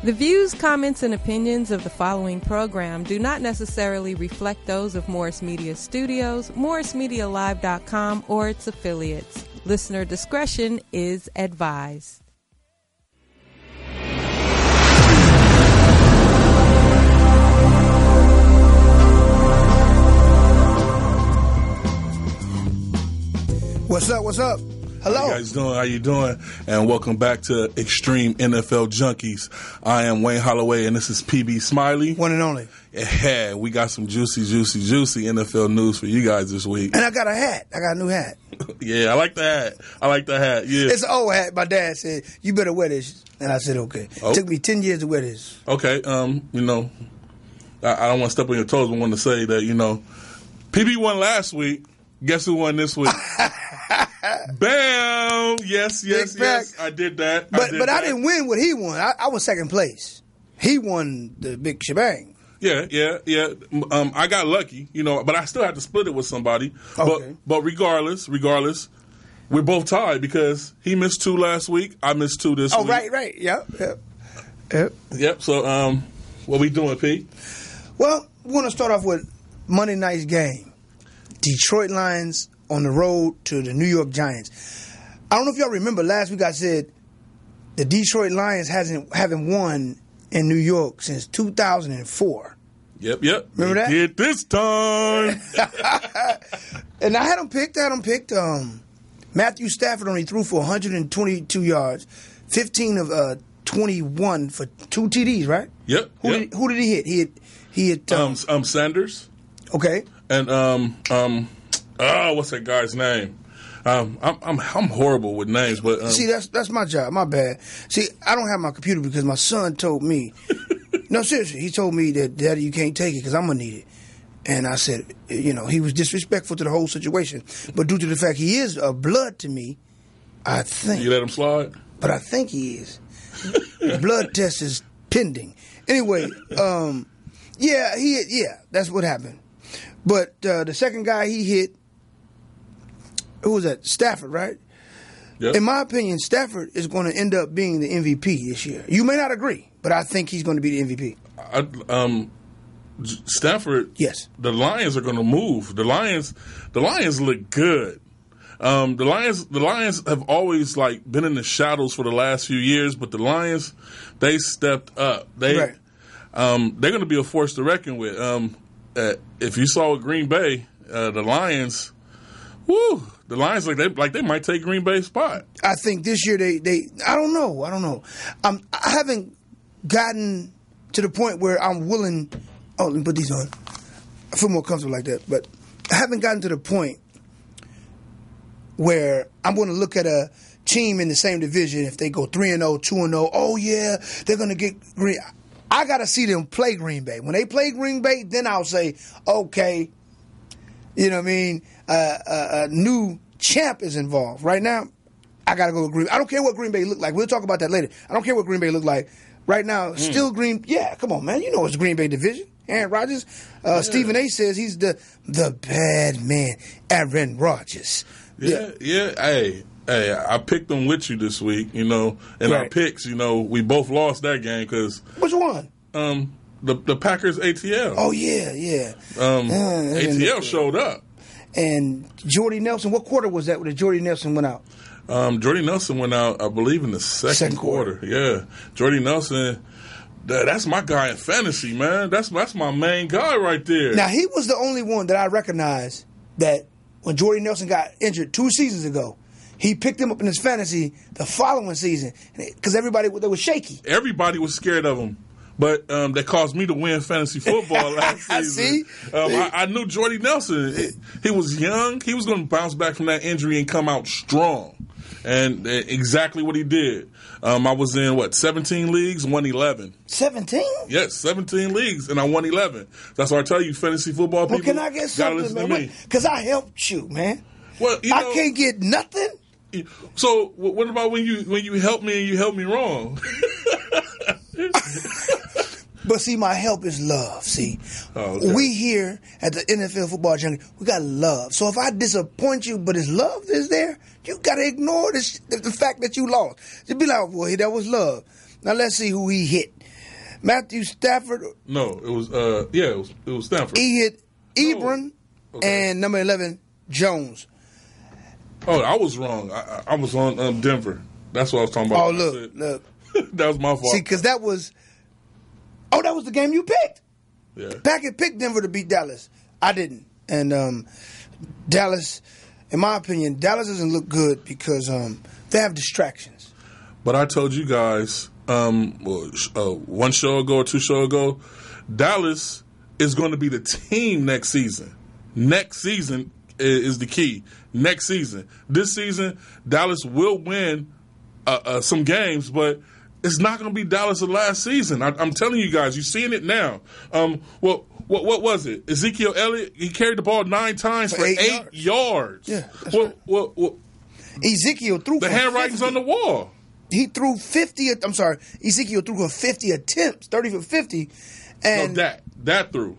The views, comments, and opinions of the following program do not necessarily reflect those of Morris Media Studios, MorrisMediaLive.com, or its affiliates. Listener discretion is advised. What's up? What's up? Hello. How you guys doing? How you doing? And welcome back to Extreme NFL Junkies. I am Wayne Holloway, and this is PB Smiley. One and only. Yeah, we got some juicy NFL news for you guys this week. And I got a hat. I got a new hat. Yeah, I like the hat. Yeah. It's an old hat. My dad said, you better wear this. And I said, okay. Oh. It took me 10 years to wear this. Okay. I don't want to step on your toes, but I want to say that, PB won last week. Guess who won this week? Bam! Yes. I did that. But I didn't win what he won. I was second place. He won the big shebang. Yeah. I got lucky, but I still had to split it with somebody. Okay. But regardless, we're both tied because he missed 2 last week. I missed 2 this week. Oh, right. Yep. So, what we doing, P? Well, we're going to start off with Monday night's game. Detroit Lions on the road to the New York Giants. I don't know if y'all remember last week I said the Detroit Lions haven't won in New York since 2004. Yep. Remember that? Did this time. And I had them picked. Matthew Stafford only threw for 122 yards, 15 of 21 for 2 TDs, right? Yep. Who did he hit? He hit Sanders. Okay. And what's that guy's name? I'm horrible with names, but see, that's my job. My bad. See, I don't have my computer because my son told me. No, seriously, he told me that, Daddy, you can't take it because I'm gonna need it. And I said, he was disrespectful to the whole situation. But due to the fact he is a blood to me, I think you let him slide. But I think he is. The blood test is pending. Anyway, that's what happened. But the second guy he hit, who was that? Stafford, right? Yep. In my opinion, Stafford is going to end up being the MVP this year. You may not agree, but I think he's going to be the MVP. Stafford. Yes. The Lions are going to move. The Lions look good. The Lions have always been in the shadows for the last few years, but the Lions, they stepped up. They're going to be a force to reckon with. If you saw Green Bay, the Lions, they might take Green Bay's spot. I think this year they I don't know. I haven't gotten to the point where I'm willing. Oh, let me put these on. I feel more comfortable like that, but I haven't gotten to the point where I'm going to look at a team in the same division if they go 3-0, 2-0. Oh yeah, they're going to get Green. I got to see them play Green Bay. When they play Green Bay, then I'll say, okay, you know what I mean? A new champ is involved. Right now, I got to go with Green Bay. I don't care what Green Bay look like. We'll talk about that later. I don't care what Green Bay look like. Right now, still Green. Yeah, come on, man. You know it's Green Bay division. Aaron Rodgers. Stephen A. says he's the bad man, Aaron Rodgers. Yeah. Hey, I picked them with you this week, in our picks, we both lost that game because... Which one? The Packers ATL. Oh, yeah. ATL showed up. And Jordy Nelson, what quarter was that when Jordy Nelson went out? Jordy Nelson went out, I believe, in the second quarter. Yeah. Jordy Nelson, that's my guy in fantasy, man. That's my main guy right there. Now, he was the only one that I recognized that when Jordy Nelson got injured 2 seasons ago, he picked him up in his fantasy the following season because they was shaky. Everybody was scared of him. But that caused me to win fantasy football last season. I knew Jordy Nelson. He was young. He was going to bounce back from that injury and come out strong. And exactly what he did. I was in, 17 leagues, won 11. 17? Yes, 17 leagues, and I won 11. That's why I tell you, fantasy football people, can I get something, man? Because I helped you, man. Well, I can't get nothing. So what about when you help me and you help me wrong? But see, my help is love. See, okay. We here at the NFL Football Junkie, we got love. So if I disappoint you, but it's love is there, you got to ignore the fact that you lost. Just be like, boy, that was love. Now let's see who he hit. Matthew Stafford. No, it was it was Stanford. He hit Ebron and number 11 Jones. Oh, I was wrong. I was on Denver. That's what I was talking about. Oh, look. That was my fault. See, because that was the game you picked. Yeah. Packett picked Denver to beat Dallas. I didn't. And Dallas, in my opinion, Dallas doesn't look good because they have distractions. But I told you guys one show ago or 2 shows ago, Dallas is going to be the team next season. Next season is the key. Next season. This season, Dallas will win some games, but it's not going to be Dallas of last season. I'm telling you guys, you're seeing it now. What was it? Ezekiel Elliott, he carried the ball 9 times for 8 yards. Yeah. Well, Ezekiel threw the handwriting's on the wall. He threw 50. I'm sorry. Ezekiel threw for 50 attempts, 30 for 50. And no, that threw.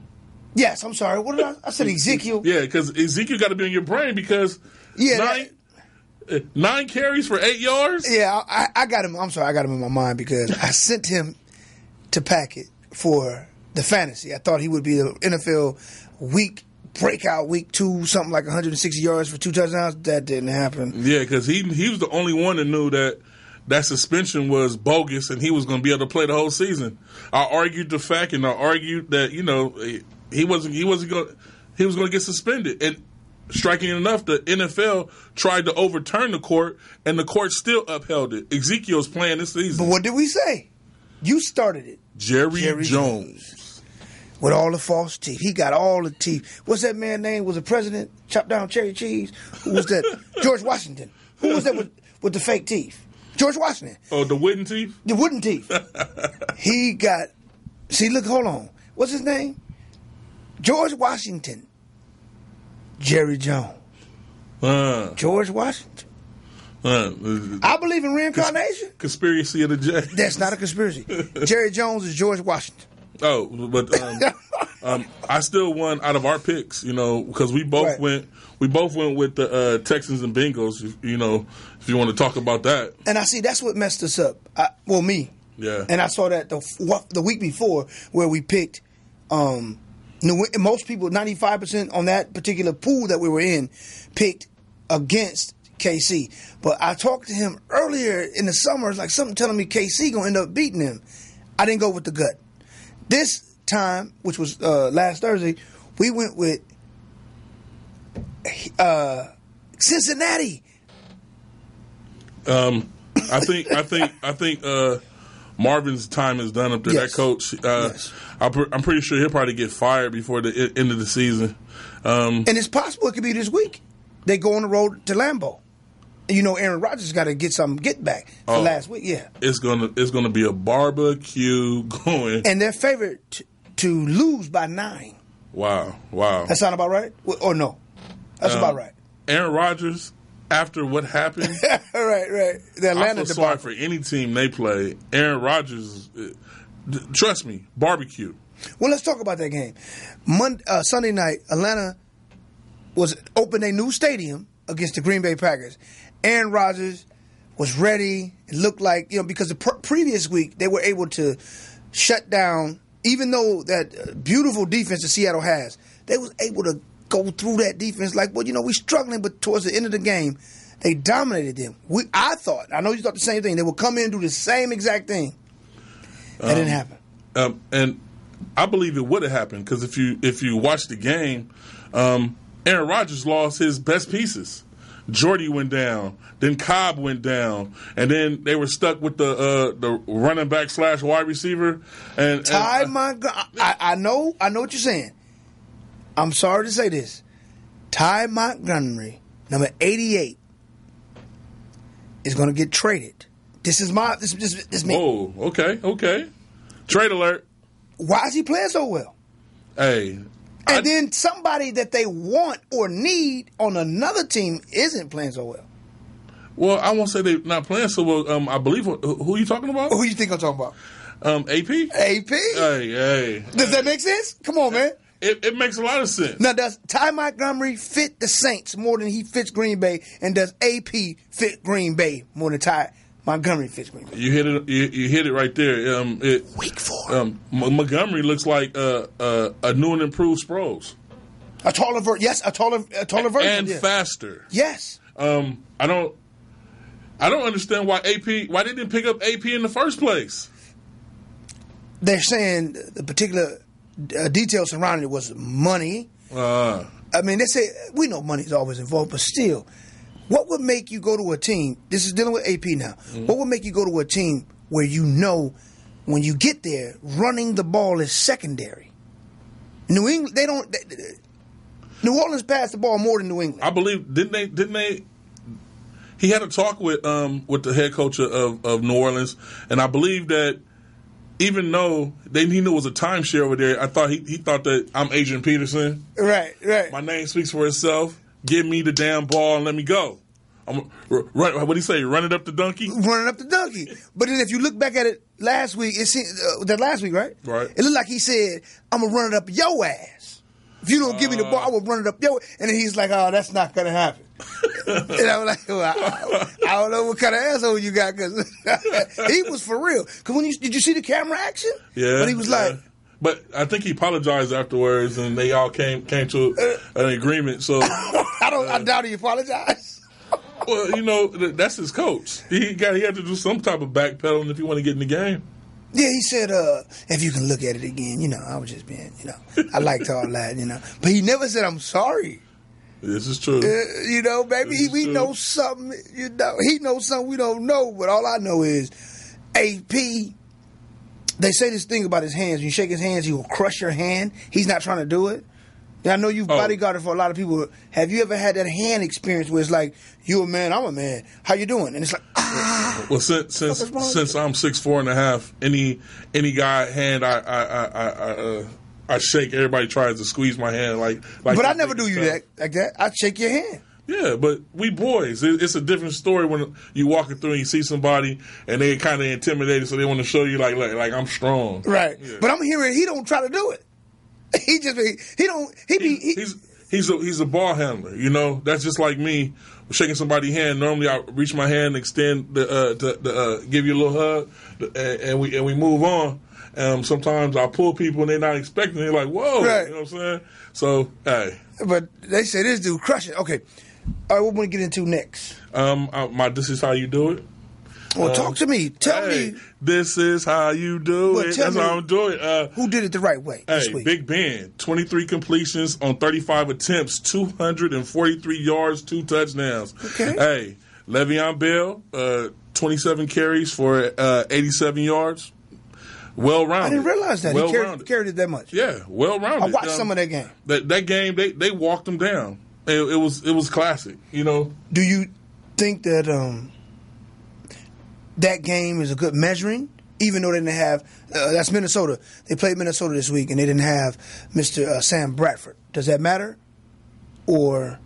Yes, I'm sorry. What did I said Ezekiel. Yeah, because Ezekiel got to be in your brain because 9 carries for 8 yards? Yeah, I got him. I'm sorry, I got him in my mind because I sent him to Packett for the fantasy. I thought he would be the NFL breakout week 2, something like 160 yards for 2 touchdowns. That didn't happen. Yeah, because he was the only one that knew that suspension was bogus and he was going to be able to play the whole season. I argued the fact, and I argued that he was going to get suspended. And striking enough, the NFL tried to overturn the court, and the court still upheld it. Ezekiel's playing this season. But what did we say? You started it. Jerry Jones. With all the false teeth. He got all the teeth. What's that man's name? Was the president? Chopped down cherry cheese? Who was that? George Washington. Who was that with the fake teeth? George Washington. Oh, the wooden teeth? The wooden teeth. He got... See, look, hold on. What's his name? George Washington. Jerry Jones. George Washington. I believe in reincarnation. Conspiracy of the J. That's not a conspiracy. Jerry Jones is George Washington. Oh, but I still won out of our picks, because we both went with the Texans and Bengals. If you want to talk about that. And I see that's what messed us up. Me. Yeah. And I saw that the week before where we picked. Most people, 95% on that particular pool that we were in, picked against KC. But I talked to him earlier in the summer. It's like something telling me KC gonna end up beating him. I didn't go with the gut. This time, which was last Thursday, we went with Cincinnati. I think Marvin's time is done up there. Yes. That coach, Yes. I'm pretty sure he'll probably get fired before the end of the season. And it's possible it could be this week. They go on the road to Lambeau. Aaron Rodgers got to get some get back for last week. Yeah, it's gonna be a barbecue going. And they're favored to lose by 9. Wow. That sound about right? Or no? That's about right. Aaron Rodgers, after what happened, right. The Atlanta I feel sorry for any team they play. Aaron Rodgers, trust me, barbecue. Well, let's talk about that game. Sunday night, Atlanta opened a new stadium against the Green Bay Packers. Aaron Rodgers was ready. It looked like, because the previous week they were able to shut down, even though that beautiful defense that Seattle has, they was able to go through that defense like, we're struggling, but towards the end of the game, they dominated them. I know you thought the same thing. They would come in and do the same exact thing. That didn't happen. And I believe it would have happened because if you watch the game, Aaron Rodgers lost his best pieces. Jordy went down, then Cobb went down, and then they were stuck with the running back / wide receiver. And I know what you're saying. I'm sorry to say this. Ty Montgomery, number 88, is going to get traded. This is me. Oh, okay. Trade alert. Why is he playing so well? Hey. And then somebody that they want or need on another team isn't playing so well. Well, I won't say they're not playing so well. I believe who are you talking about? Who you think I'm talking about? AP? AP? Hey. Does that make sense? Come on, man. It makes a lot of sense. Now, does Ty Montgomery fit the Saints more than he fits Green Bay? And does AP fit Green Bay more than Ty Montgomery fits Green Bay. You hit it. You hit it right there. Week 4. Montgomery looks like a new and improved Sproles. A taller version. Yes, a taller version. And faster. Yes. I don't understand why they didn't pick up AP in the first place. They're saying the particular details surrounding it was money. I mean, they say we know money is always involved, but still, what would make you go to a team? This is dealing with AP now. Mm-hmm. What would make you go to a team where you know when you get there, running the ball is secondary? New England, they don't. New Orleans passed the ball more than New England. I believe didn't they? He had a talk with the head coach of New Orleans, and I believe that even though he knew it was a timeshare over there, I thought he thought that I'm Adrian Peterson. Right. My name speaks for itself. Give me the damn ball and let me go. What do you say? Run it up the donkey? Running up the donkey. But then if you look back at it last week, it seemed, that last week, right? Right. It looked like he said, I'm going to run it up your ass. If you don't give me the ball, I will run it up your ass. And then he's like, oh, that's not going to happen. And I was like, well, I don't know what kind of asshole you got, because he was for real. Because did you see the camera action? Yeah. But he was like. But I think he apologized afterwards, and they all came to an agreement. So I doubt he apologized. Well, you know, that's his coach. He had to do some type of backpedaling if he wanted to get in the game. Yeah, he said, if you can look at it again, I was just being, I liked all that, But he never said, I'm sorry. This is true. Baby, we know something, he knows something we don't know, but all I know is AP, they say this thing about his hands. When you shake his hands, he will crush your hand. He's not trying to do it. Now, I know you've bodyguarded for a lot of people. Have you ever had that hand experience where it's like, you a man, I'm a man. How you doing? And it's like, Well, since I'm 6'4.5", any guy hand I shake, everybody tries to squeeze my hand like. But I never do you like that. I shake your hand. Yeah, but we boys. It's a different story when you walking through and you see somebody and they kind of intimidated, so they want to show you like I'm strong. Right. Yeah. But I'm hearing he don't try to do it. He's a ball handler. That's just like me shaking somebody's hand. Normally I reach my hand and extend to give you a little hug, and we move on. Sometimes I pull people and they're not expecting. They're like, whoa, right. You know what I'm saying? So, hey. But they say this dude crush it. Okay. All right, what we want to get into next? This is how you do it. Well, talk to me. Tell me. This is how you do it. That's how I'm doing it. Who did it the right way this week? Big Ben, 23 completions on 35 attempts, 243 yards, 2 touchdowns. Okay. Hey, Le'Veon Bell, 27 carries for 87 yards. Well-rounded. I didn't realize that. He carried it that much. Yeah, well-rounded. I watched some of that game. That game, they walked him down. It was classic, Do you think that that game is a good measuring, even though they didn't have that's Minnesota. They played Minnesota this week, and they didn't have Mr. Sam Bradford. Does that matter? Or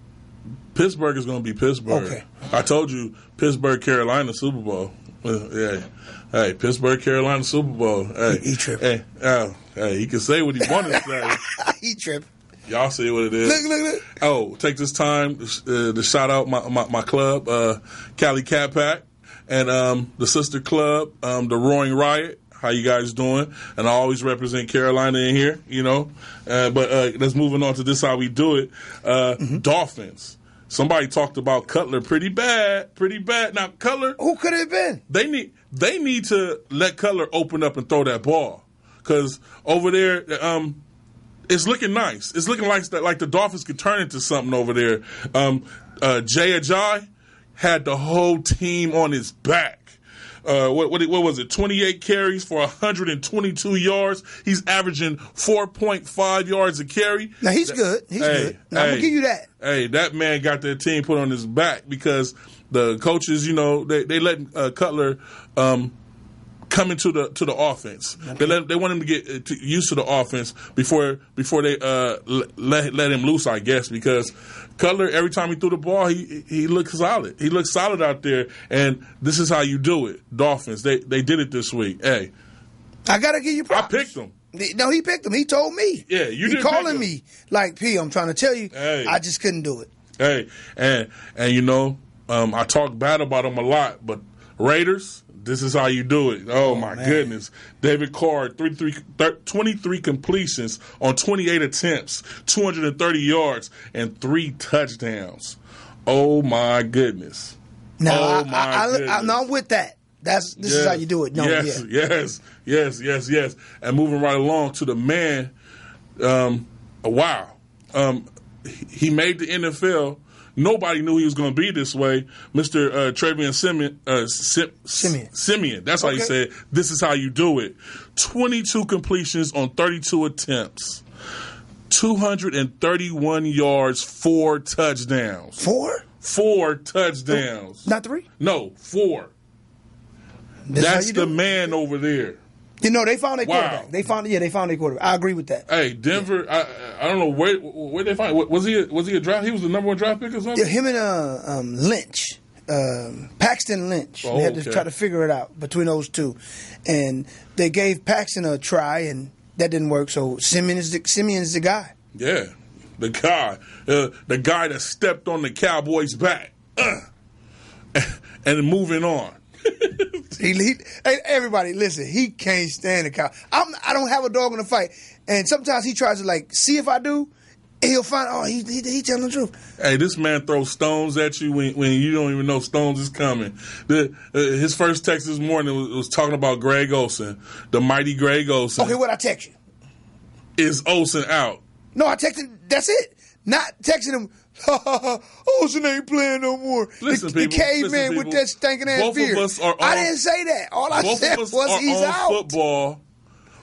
Pittsburgh is going to be Pittsburgh. Okay. I told you, Pittsburgh, Carolina, Super Bowl. Yeah. Hey, Pittsburgh, Carolina, Super Bowl. Hey, he tripping. Hey, he can say what he wanted to say. He tripping. Y'all see what it is. Look. Oh, take this time to shout out my club, Cali Cat Pack, and the sister club, the Roaring Riot. How you guys doing? And I always represent Carolina in here, But let's moving on to this, how we do it. Dolphins. Somebody talked about Cutler pretty bad. Now, Cutler. Who could it have been? They need to let Cutler open up and throw that ball. Because over there, it's looking nice. It's looking like the Dolphins could turn into something over there. Jay Ajayi had the whole team on his back. What was it? 28 carries for 122 yards. He's averaging 4.5 yards a carry. Now he's good. He's good. Now I'm gonna give you that. Hey, that man got their team put on his back because the coaches, they let Cutler come into the offense. Okay. They want him to get used to the offense before they let him loose, I guess, because Cutler, every time he threw the ball, he looked solid. He looked solid out there, and this is how you do it. Dolphins, they did it this week. Hey, I gotta give you props. I picked him. No, he picked him. He told me. Yeah, you did. He calling me like, P, I'm trying to tell you, hey. I just couldn't do it. Hey, and I talk bad about him a lot, but Raiders, this is how you do it. Oh my goodness. David Carr, 23 completions on 28 attempts, 230 yards, and 3 touchdowns. Oh my goodness. Now, I'm with that. This is how you do it. No, Yes. And moving right along to the man, wow. He made the NFL. Nobody knew he was going to be this way. Mr. Travian Simeon. That's how he said, this is how you do it. 22 completions on 32 attempts. 231 yards, 4 touchdowns. 4? 4 touchdowns. Not 3? No, 4. That's the man over there. You know, they found a quarterback. They found a quarterback. I agree with that. Hey, Denver, I don't know where they find. Was he a draft? He was the number 1 draft pick or something? Yeah, him and Lynch, Paxton Lynch. They had to try to figure it out between those two, and they gave Paxton a try, and that didn't work. So Simeon's the guy. Yeah, the guy that stepped on the Cowboys' back, and moving on. Everybody, listen. He can't stand the cow. I don't have a dog in the fight, and sometimes he tries to see if I do. And he'll find he telling the truth. Hey, this man throws stones at you when you don't even know stones is coming. His first text this morning was talking about Greg Olsen, the mighty Greg Olsen. Okay, what I text you? Is Olsen out? No, I texted. That's it. Not texting him. Olsen ain't playing no more. The caveman with that stinking ass beard. I didn't say that. All I said was he's out. Football.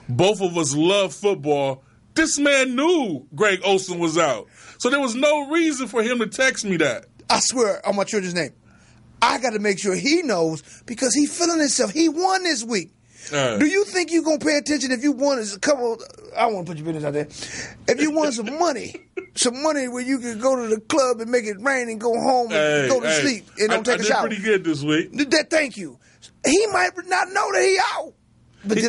Both of us love football. This man knew Greg Olsen was out, so there was no reason for him to text me that. I swear on my children's name, I got to make sure he knows because he's feeling himself. He won this week. Do you think you're going to pay attention if you won a couple? I don't want to put your business out there. If you won some money where you could go to the club and make it rain and go home and go to sleep and don't take a shower. I did pretty good this week. Thank you. He might not know that he out. But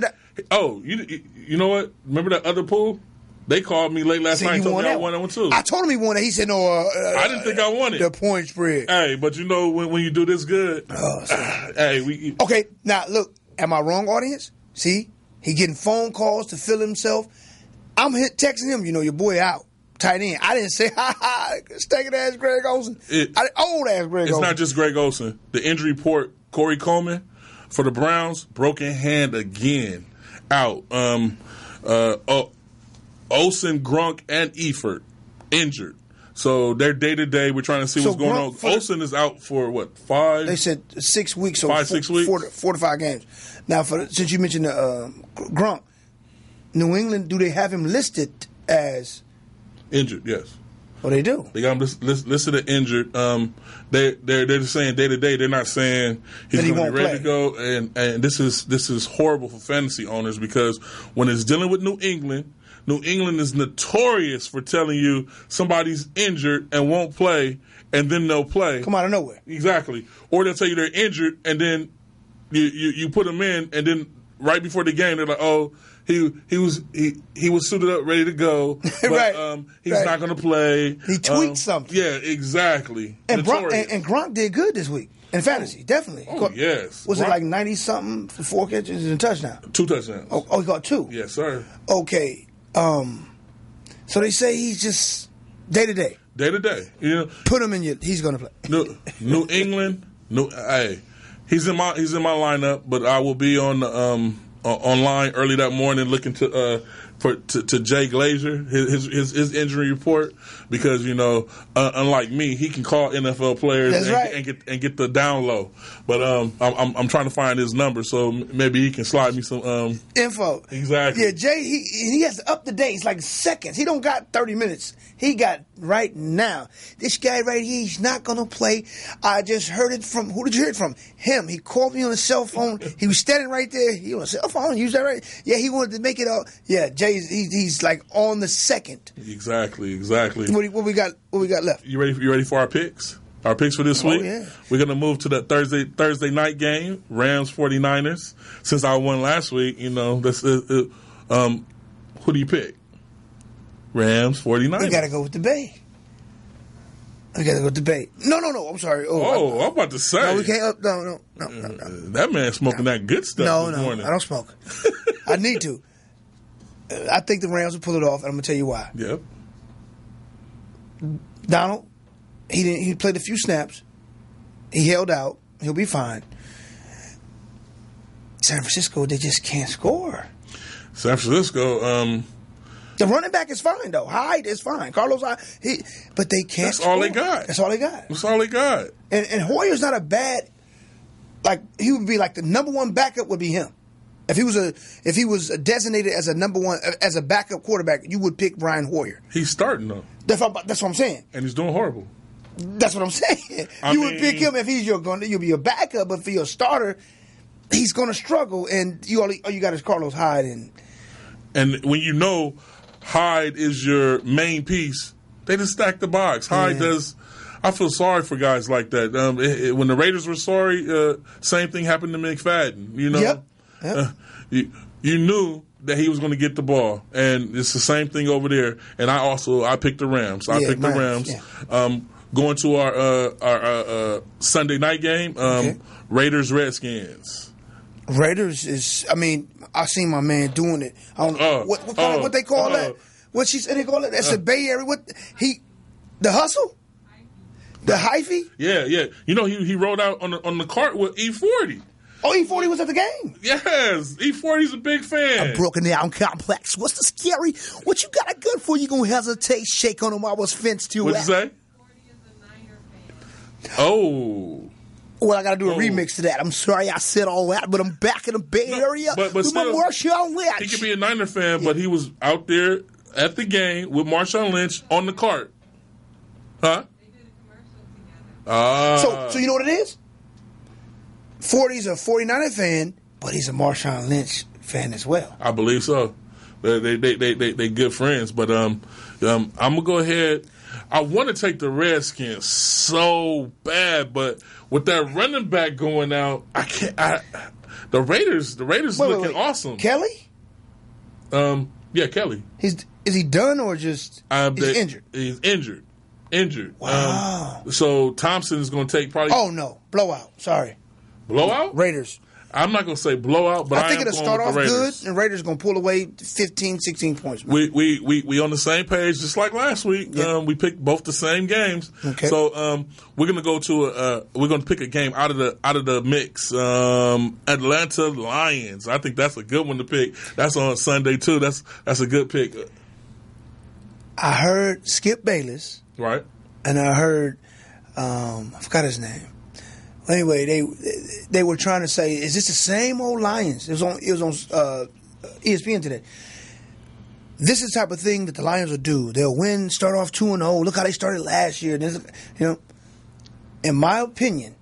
you know what? Remember that other pool? They called me late last night and told me I won that one too. I told him he won it. He said, no. I didn't think I won it. The point spread. Hey, but you know when you do this good. Okay, now look. Am I wrong, audience? See? He getting phone calls to fill himself. I'm texting him, your boy out. Tight end. I didn't say, stinking ass Greg Olsen. Old ass Greg Olsen. It's not just Greg Olsen. The injury report, Corey Coleman for the Browns, broken hand again. Out. Olsen, Grunk, and Eifert injured. So they're day-to-day. We're trying to see what's going on. Olsen is out for, 5? They said 6 weeks. So 6 weeks? 4 to 5 games. Now, since you mentioned Grunk, New England, do they have him listed as injured? Yes. Oh, they do. They got him listed as injured. They're just saying day-to-day. They're not saying he's going to be ready to go. And this is horrible for fantasy owners because when it's dealing with New England is notorious for telling you somebody's injured and won't play, and then they'll play. Come out of nowhere. Exactly. Or they'll tell you they're injured, and then you put them in, and then right before the game, they're like, oh, he was suited up, ready to go, but right. He's not going to play. He tweaked something. Yeah, exactly. And Gronk did good this week. In fantasy, definitely. Oh, yes. Was it like 90-something for 4 catches and a touchdown? 2 touchdowns. Oh, he got 2? Yes, sir. Okay. So they say he's just day-to-day. Day-to-day. Put him in he's going to play. New England, he's in my lineup, but I will be on online early that morning looking to Jay Glazer, his injury report, because unlike me, he can call NFL players and get the down low. But I'm trying to find his number, so maybe he can slide me some info. Exactly. Yeah, Jay, he has up to date. It's like seconds. He don't got 30 minutes. He got right now. This guy right here, he's not gonna play. I just heard it from who did you hear it from? Him. He called me on the cell phone. He was standing right there. He on a cell phone. Use that right? Yeah, he wanted to make it up. Yeah, Jay. He's like on the second. Exactly. What we got left? You ready for our picks? Our picks for this week? Yeah. We're going to move to the Thursday night game, Rams 49ers. Since I won last week, who do you pick? Rams 49ers. We got to go with the Bay. We got to go debate. No. I'm sorry. I'm about to say. No, we can't. No. That man smoking that good stuff this morning. I don't smoke. I need to. I think the Rams will pull it off, and I'm going to tell you why. Yep. Donald, he played a few snaps. He held out. He'll be fine. San Francisco, they just can't score. San Francisco, the running back is fine, though. Hyde is fine. Carlos Hyde. But they can't score. That's all they got. And Hoyer's not a bad, like, he would be like the number one backup would be him. If he was designated as a number one, as a backup quarterback, you would pick Brian Hoyer. He's starting, though. That's what I'm saying. And he's doing horrible. That's what I'm saying. You would pick him if you'll be your backup, but for your starter, he's going to struggle, and all you got is Carlos Hyde. And when you know Hyde is your main piece, they just stack the box. Hyde does. I feel sorry for guys like that. When the Raiders were sorry, same thing happened to McFadden. You know, Yep. You knew that he was going to get the ball, and it's the same thing over there. And I picked the Rams. I picked the Rams. Yeah. Going to our Sunday night game, Raiders Redskins. Raiders is. I mean, I seen my man doing it. I don't know what they call that. What she said they call it? That's the Bay Area. The hustle, the hyphy. Yeah. You know he rode out on the cart with E40. Oh, E40 was at the game. Yes, E40's a big fan. A broken down complex. What's the scary? What you got a gun for? You gonna hesitate, shake on him while I was fenced to. What'd you say? 40 is a Niner fan. Oh. Well, I got to do a remix to that. I'm sorry I said all that, but I'm back in the Bay Area but with still, my Marshawn Lynch. He could be a Niner fan, but he was out there at the game with Marshawn Lynch on the cart. Huh? They did a commercial together. So you know what it is? 40's a 49er fan, but he's a Marshawn Lynch fan as well. I believe so. They good friends, but I'm gonna go ahead. I want to take the Redskins so bad, but with that running back going out, I can't. The Raiders looking awesome. Kelly? Yeah, Kelly. Is he done or just he's injured? He's injured. Wow. So Thompson is going to take probably. Oh no, blowout. Sorry. Blowout? Raiders. I'm not going to say blowout, but I think it'll start off good, and Raiders going to pull away 15, 16 points. We on the same page, just like last week. Yeah. We picked both the same games. Okay. So we're going to go to we're going to pick a game out of the mix. Atlanta Lions. I think that's a good one to pick. That's on Sunday too. That's a good pick. I heard Skip Bayless. Right. And I heard I forgot his name. Anyway, they were trying to say, is this the same old Lions? It was on ESPN today. This is the type of thing that the Lions will do. They'll win, start off 2-0. Look how they started last year. In my opinion,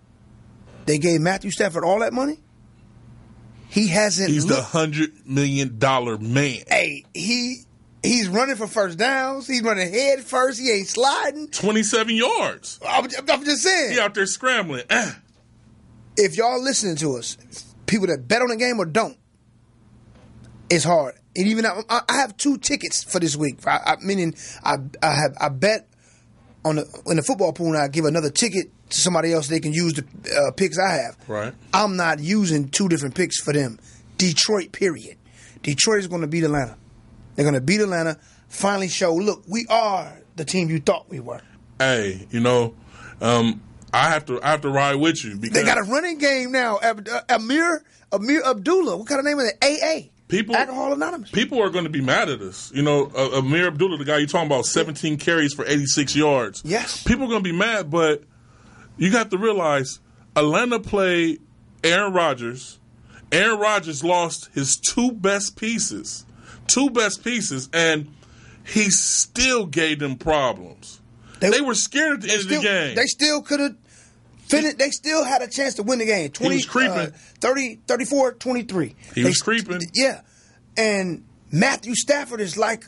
they gave Matthew Stafford all that money. He hasn't. He's the $100 million man. Hey, he's running for first downs. He's running head first. He ain't sliding. 27 yards. I'm just saying. He out there scrambling. If y'all listening to us, people that bet on the game or don't, it's hard. And even I have 2 tickets for this week. Meaning I bet in the football pool, and I give another ticket to somebody else. They can use the picks I have. Right. I'm not using 2 different picks for them. Detroit, period. Detroit is going to beat Atlanta. They're going to beat Atlanta. Finally show, look, we are the team you thought we were. Hey, I have to ride with you because they got a running game now. Amir Abdullah. What kind of name is it? AA. Alcohol Anonymous. People are going to be mad at us. Amir Abdullah, the guy you're talking about, 17 carries for 86 yards. Yes. People are going to be mad, but you got to realize Atlanta played Aaron Rodgers. Aaron Rodgers lost his 2 best pieces, and he still gave them problems. They were scared at the end of the game. They still could have finished. They still had a chance to win the game. 20, he was creeping. 34-23. He was creeping. Yeah. And Matthew Stafford is like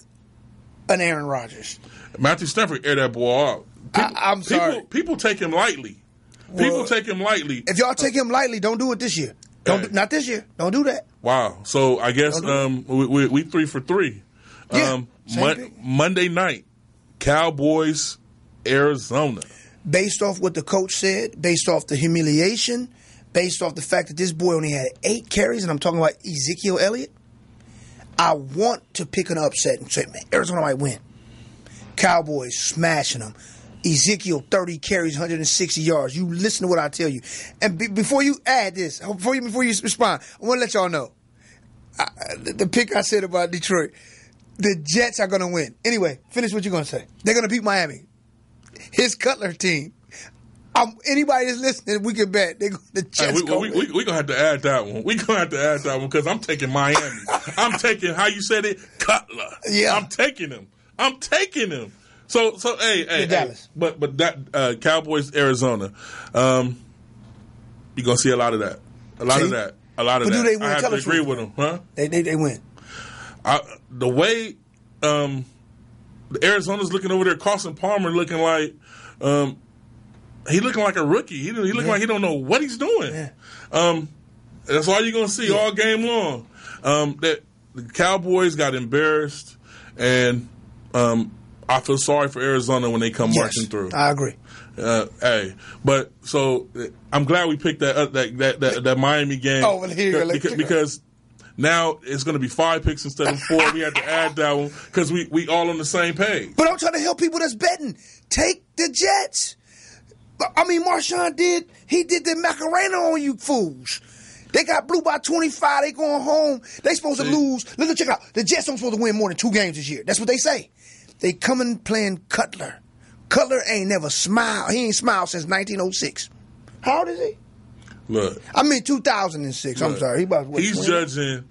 an Aaron Rodgers. Matthew Stafford aired that ball out. I'm sorry. People take him lightly. If y'all take him lightly, don't do it this year. Not this year. Don't do that. Wow. So I guess we 3 for 3. Yeah. Monday night, Cowboys, Arizona. based off what the coach said, based off the humiliation, based off the fact that this boy only had 8 carries, and I'm talking about Ezekiel Elliott, I want to pick an upset and say, man, Arizona might win. Cowboys smashing them. Ezekiel, 30 carries, 160 yards. You listen to what I tell you. And before you add this, before you respond, I want to let y'all know. The pick I said about Detroit, the Jets are going to win. Anyway, finish what you're going to say. They're going to beat Miami. His Cutler team. Anybody that's listening, we can bet. The Jets we're going to have to add that one. We're going to have to add that one because I'm taking Miami. I'm taking, how you said it, Cutler. Yeah. I'm taking him. So hey, Dallas. But that Cowboys, Arizona, you're gonna see a lot of that. A lot of that. But do they win? I have to agree with them, huh? They win. The way the Arizona's looking over there, Carson Palmer looking like he looking like a rookie. He looking like he don't know what he's doing. Yeah. That's all you're gonna see all game long. That the Cowboys got embarrassed, and I feel sorry for Arizona when they come marching through. I agree. But so I'm glad we picked that Miami game. Oh, well, here because now it's going to be 5 picks instead of 4. We had to add that one because we all on the same page. But I'm trying to help people that's betting. Take the Jets. I mean, Marshawn did the Macarena on you fools. They got blew by 25. They going home. They supposed to lose. Look, check it out. The Jets don't supposed to win more than 2 games this year. That's what they say. They coming playing Cutler. Cutler ain't never smiled. He ain't smiled since 1906. How old is he? Look. I mean 2006. Look, I'm sorry. He's 20? Judging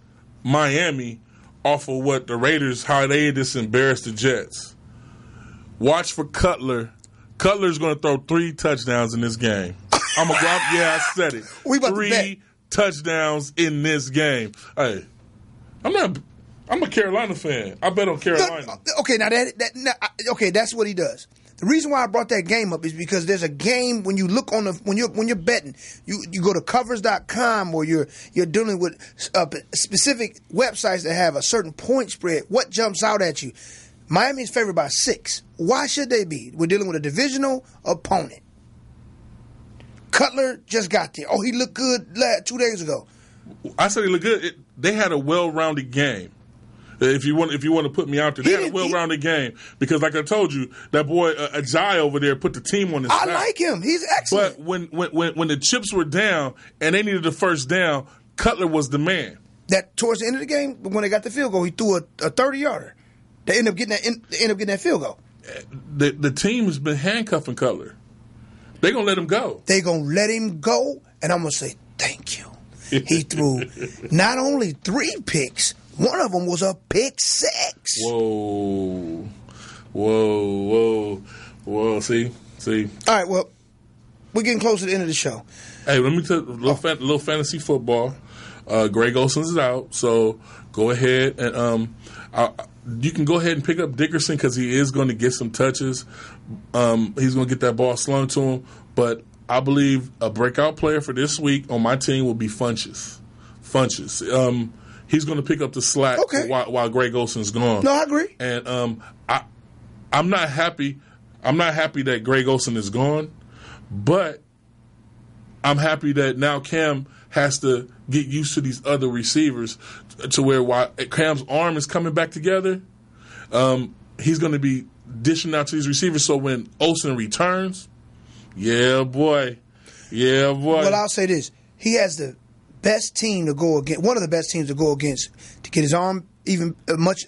Miami off of what the Raiders, how they just embarrassed the Jets. Watch for Cutler. Cutler's going to throw 3 touchdowns in this game. I'm going to go out. Yeah, I said it. We about 3 touchdowns in this game. Hey, I'm a Carolina fan. I bet on Carolina. Okay, now that's what he does. The reason why I brought that game up is because there's a game when you look on when you're betting, you go to covers.com or you're dealing with specific websites that have a certain point spread. What jumps out at you? Miami is favored by 6. Why should they be? We're dealing with a divisional opponent. Cutler just got there. Oh, he looked good 2 days ago. I said he looked good. They had a well-rounded game. If you want to put me out there, they had a well-rounded game because, like I told you, that boy Ajay over there put the team on his back. I like him; he's excellent. But when the chips were down and they needed the first down, Cutler was the man. That towards the end of the game, when they got the field goal, he threw a 30-yarder. They end up getting that field goal. The team has been handcuffing Cutler. They're gonna let him go. They're gonna let him go, and I'm gonna say thank you. He threw not only 3 picks. One of them was a pick 6. Whoa. See. All right, well, we're getting close to the end of the show. Hey, let me tell you a little fantasy football. Greg Olson's is out, so go ahead and you can go ahead and pick up Dickerson because he is going to get some touches. He's going to get that ball slung to him. But I believe a breakout player for this week on my team will be Funches. He's going to pick up the slack while Greg Olson's gone. No, I agree. And I'm not happy. I'm not happy that Greg Olson is gone, but I'm happy that now Cam has to get used to these other receivers to where while Cam's arm is coming back together, he's going to be dishing out to these receivers. So when Olsen returns, yeah, boy. Well, I'll say this. He has the best team to go against, one of the best teams to go against to get his arm even much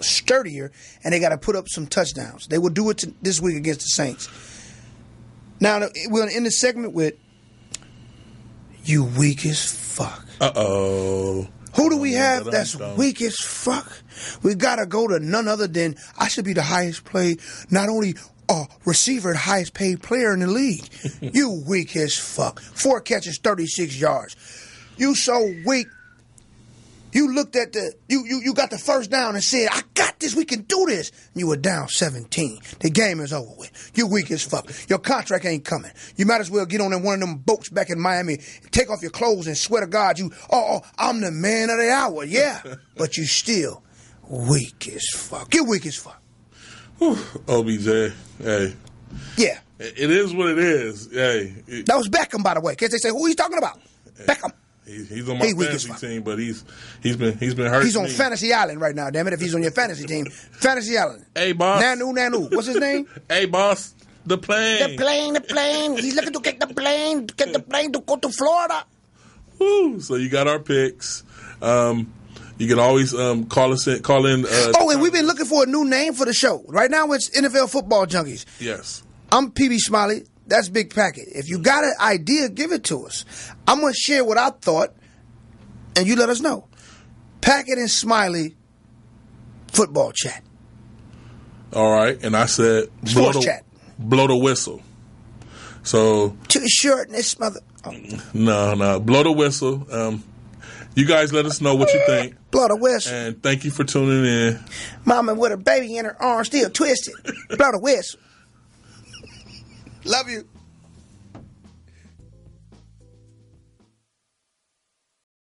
sturdier, and they got to put up some touchdowns. They will do it this week against the Saints. Now, we're going to end the segment with you weak as fuck. Uh-oh. Who do we have that's weak as fuck? We got to go to none other than I should be the highest paid, not only receiver, the highest paid player in the league. You weak as fuck. 4 catches, 36 yards. You so weak. You looked at you got the first down and said, I got this, we can do this. And you were down 17. The game is over with. You weak as fuck. Your contract ain't coming. You might as well get on one of them boats back in Miami, take off your clothes and swear to God I'm the man of the hour. Yeah. But you still weak as fuck. You weak as fuck. Whew, OBJ. Hey. Yeah. It is what it is. Hey, that was Beckham, by the way. Kids, they say, who are you talking about? Beckham. He's on my fantasy team, but he's been hurting. He's on Fantasy Island right now. Damn it! If he's on your fantasy team, Fantasy Island. Hey, boss. Nanu. What's his name? Hey, boss. The plane. The plane. He's looking to get the plane to go to Florida. Woo. So you got our picks. You can always call in. And we've been looking for a new name for the show. Right now it's NFL Football Junkies. Yes. I'm PB Smiley. That's Big Packett. If you got an idea, give it to us. I'm going to share what I thought, and you let us know. Packett and Smiley football chat. All right. And I said, sports chat. Blow the whistle. So. Too short in this mother. Oh. No. Blow the whistle. You guys let us know what you think. Blow the whistle. And thank you for tuning in. Mama with her baby in her arm still twisted. Blow the whistle. Love you.